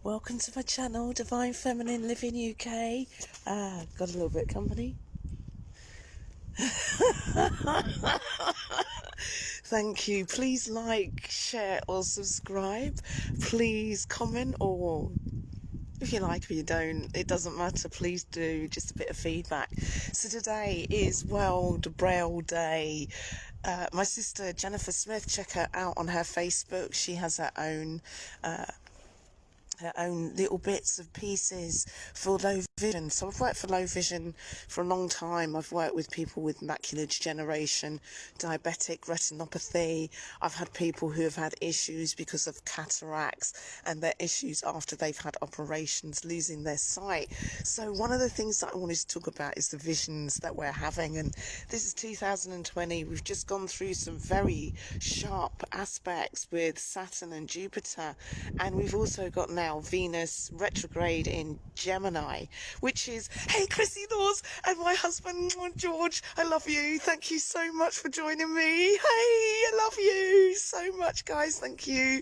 Welcome to my channel, Divine Feminine Living UK. Got a little bit of company. Thank you. Please like, share or subscribe. Please comment, or if you like or you don't, it doesn't matter. Please do, just a bit of feedback. So today is World Braille Day. My sister Jennifer Smith, check her out on her Facebook. She has her own little bits of pieces for low vision. So I've worked for low vision for a long time. I've worked with people with macular degeneration, diabetic retinopathy. I've had people who have had issues because of cataracts and their issues after they've had operations, losing their sight. So one of the things that I wanted to talk about is the visions that we're having. And this is 2020. We've just gone through some very sharp aspects with Saturn and Jupiter, and we've also got now Venus retrograde in Gemini, which is, hey Chrissy Laws and my husband George, I love you, thank you so much for joining me. Hey, I love you so much, guys, thank you.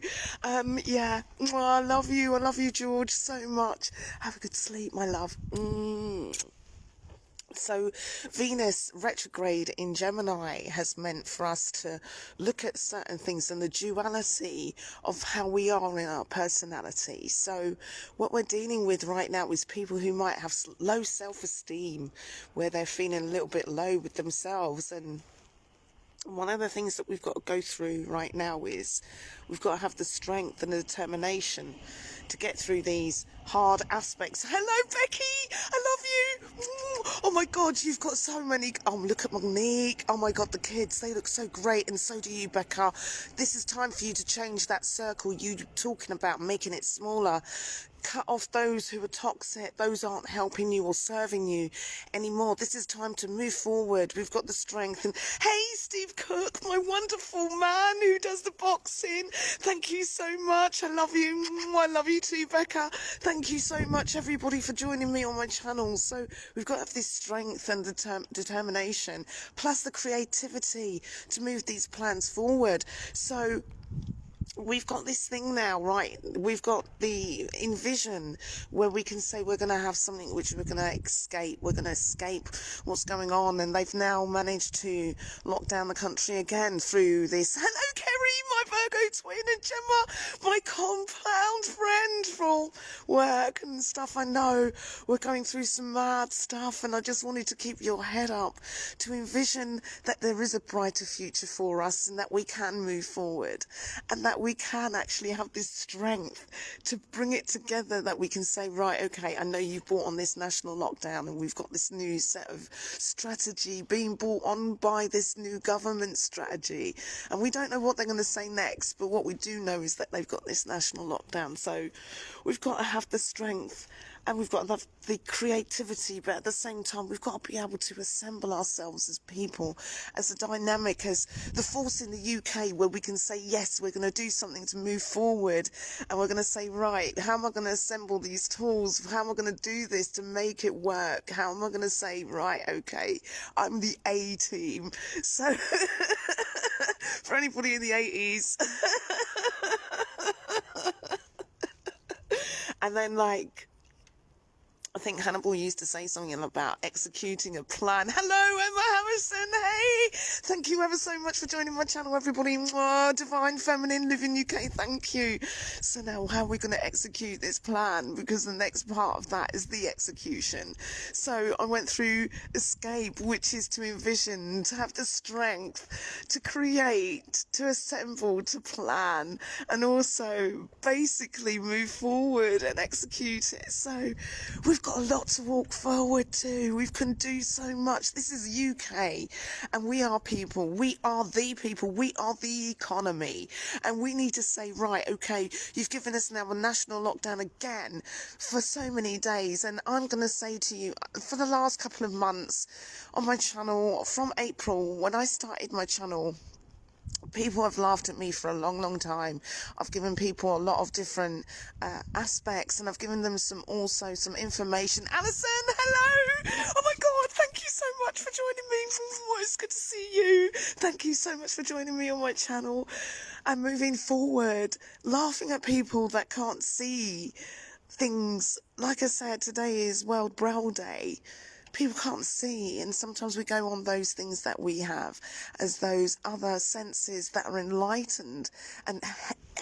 Yeah, I love you George so much. Have a good sleep, my love. So Venus retrograde in Gemini has meant for us to look at certain things and the duality of how we are in our personality. So what we're dealing with right now is people who might have low self-esteem, where they're feeling a little bit low with themselves. And one of the things that we've got to go through right now is we've got to have the strength and the determination to get through these hard aspects. Hello Becky, I love you. Oh my god, you've got so many. Oh, look at Monique. Oh my god, the kids, they look so great, and so do you, Becca. This is time for you to change that circle. You talking about making it smaller. Cut off those who are toxic, those aren't helping you or serving you anymore. This is time to move forward. We've got the strength. And hey, Steve Cook, my wonderful man who does the boxing, thank you so much. I love you. I love you too, Becca. Thank you so much, everybody, for joining me on my channel. So we've got to have this strength and determination, plus the creativity to move these plans forward. So we've got this thing now, right? We've got the envision where we can say we're going to have something which we're going to escape. We're going to escape what's going on. And they've now managed to lock down the country again through this. Hello, Kerry, my Virgo twin, and Gemma, my compound friend for work and stuff. I know we're going through some mad stuff, and I just wanted to keep your head up to envision that there is a brighter future for us, and that we can move forward, and that we can actually have this strength to bring it together, that we can say, right, okay, I know you've brought on this national lockdown, and we've got this new set of strategy being brought on by this new government strategy, and we don't know what they're going to say next, but what we do know is that they've got this national lockdown. So we've got to have the strength, and we've got to have the creativity, but at the same time we've got to be able to assemble ourselves as people, as a dynamic, as the force in the UK, where we can say, yes, we're going to do something to move forward, and we're going to say, right, how am I going to assemble these tools? How am I going to do this to make it work? How am I going to say, right, okay, I'm the A team. So for anybody in the 80s. And then, like, I think Hannibal used to say something about executing a plan. Hello, Emma Harrison. Hey, thank you ever so much for joining my channel, everybody. Mwah, Divine Feminine Living UK, thank you. So now, how are we going to execute this plan? Because the next part of that is the execution. So I went through escape, which is to envision, to have the strength, to create, to assemble, to plan, and also basically move forward and execute it. So we've got a lot to walk forward to. We can do so much. This is UK, and we are people. We are the people. We are the economy, and we need to say, right, okay, you've given us now a national lockdown again for so many days, and I'm going to say to you, for the last couple of months on my channel, from April, when I started my channel, people have laughed at me for a long time. I've given people a lot of different aspects, and I've given them some information. Alison, hello! Oh my god, thank you so much for joining me. It's good to see you. Thank you so much for joining me on my channel and moving forward, laughing at people that can't see things, like I said, today is World Braille Day. People can't see, and sometimes we go on those things that we have as those other senses that are enlightened and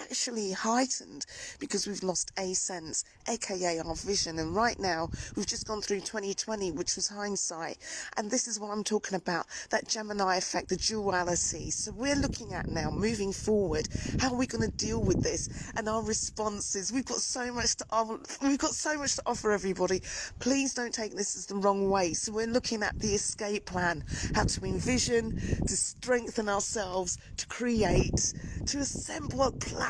actually heightened because we've lost a sense, aka our vision. And right now we've just gone through 2020, which was hindsight, and this is what I'm talking about, that Gemini effect, the duality. So we're looking at now, moving forward, how are we going to deal with this and our responses. We've got so much to offer everybody. Please don't take this as the wrong way. So we're looking at the escape plan, how to envision, to strengthen ourselves, to create, to assemble a plan.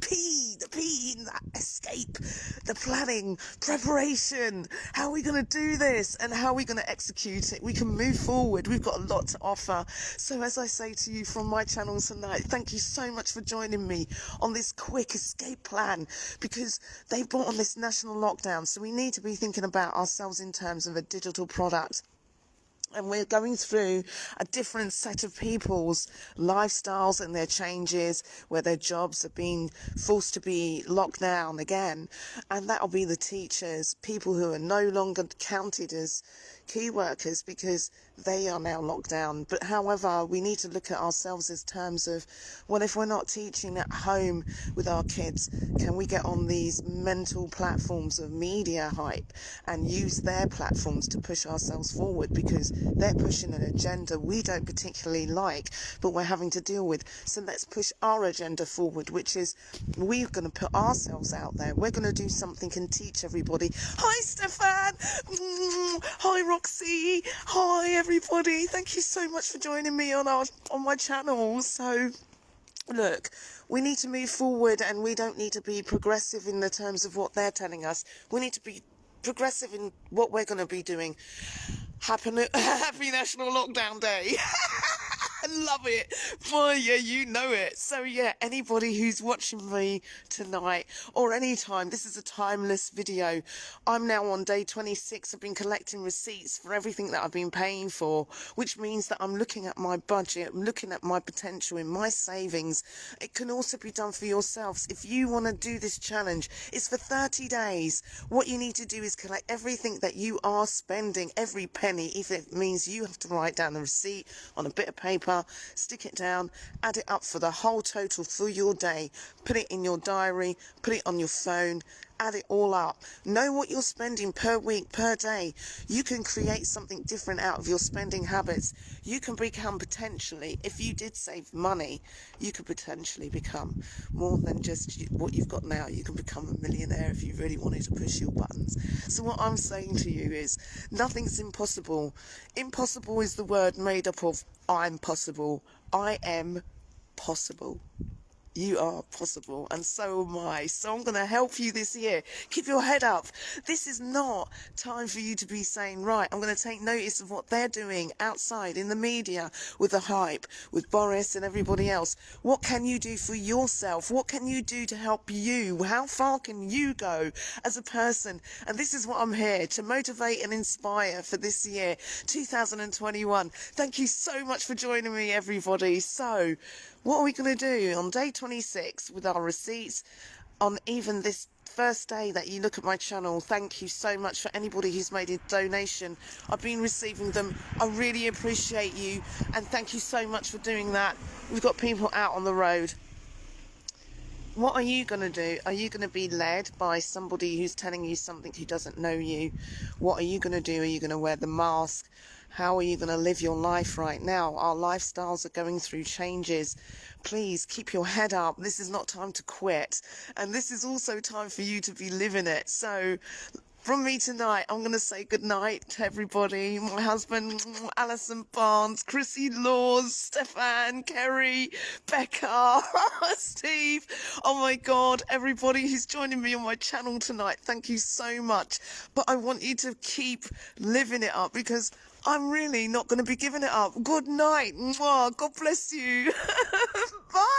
The P in that escape, the planning, preparation. How are we going to do this and how are we going to execute it? We can move forward. We've got a lot to offer. So as I say to you from my channel tonight, thank you so much for joining me on this quick escape plan, because they've brought on this national lockdown. So we need to be thinking about ourselves in terms of a digital product. And we're going through a different set of people's lifestyles and their changes, where their jobs are being forced to be locked down again. And that'll be the teachers, people who are no longer counted as key workers because they are now locked down. But however, we need to look at ourselves as terms of, well, if we're not teaching at home with our kids, can we get on these mental platforms of media hype and use their platforms to push ourselves forward, because they're pushing an agenda we don't particularly like, but we're having to deal with. So let's push our agenda forward, which is we're going to put ourselves out there. We're going to do something and teach everybody. Hi, Stefan. Hi, Roxy. Hi, everybody. Thank you so much for joining me on my channel. So look, we need to move forward, and we don't need to be progressive in the terms of what they're telling us. We need to be progressive in what we're going to be doing. Happy National Lockdown Day. I love it. Well, yeah, you know it. So yeah, anybody who's watching me tonight or any time, this is a timeless video. I'm now on day 26. I've been collecting receipts for everything that I've been paying for, which means that I'm looking at my budget, I'm looking at my potential in my savings. It can also be done for yourselves. If you want to do this challenge, it's for 30 days. What you need to do is collect everything that you are spending, every penny, if it means you have to write down the receipt on a bit of paper, stick it down, add it up for the whole total for your day, put it in your diary, put it on your phone, add it all up. Know what you're spending per week, per day. You can create something different out of your spending habits. You can become potentially, if you did save money, you could potentially become more than just what you've got now. You can become a millionaire if you really wanted to push your buttons. So what I'm saying to you is, nothing's impossible. Impossible is the word made up of I'm possible. I am possible. You are possible, and so am I. So I'm going to help you this year. Keep your head up. This is not time for you to be saying, right, I'm going to take notice of what they're doing outside in the media with the hype, with Boris and everybody else. What can you do for yourself? What can you do to help you? How far can you go as a person? And this is what I'm here to motivate and inspire for this year, 2021. Thank you so much for joining me, everybody. So what are we going to do on day 26 with our receipts on even this first day that you look at my channel? Thank you so much for anybody who's made a donation. I've been receiving them. I really appreciate you, and thank you so much for doing that. We've got people out on the road. What are you going to do? Are you going to be led by somebody who's telling you something who doesn't know you? What are you going to do? Are you going to wear the mask? How are you going to live your life right now? Our lifestyles are going through changes. Please keep your head up. This is not time to quit. And this is also time for you to be living it. So from me tonight, I'm going to say goodnight to everybody. My husband, Alison Barnes, Chrissy Laws, Stefan, Kerry, Becca, Steve. Oh my God, everybody who's joining me on my channel tonight, thank you so much. But I want you to keep living it up, because I'm really not going to be giving it up. Good night. Mwah. God bless you. Bye.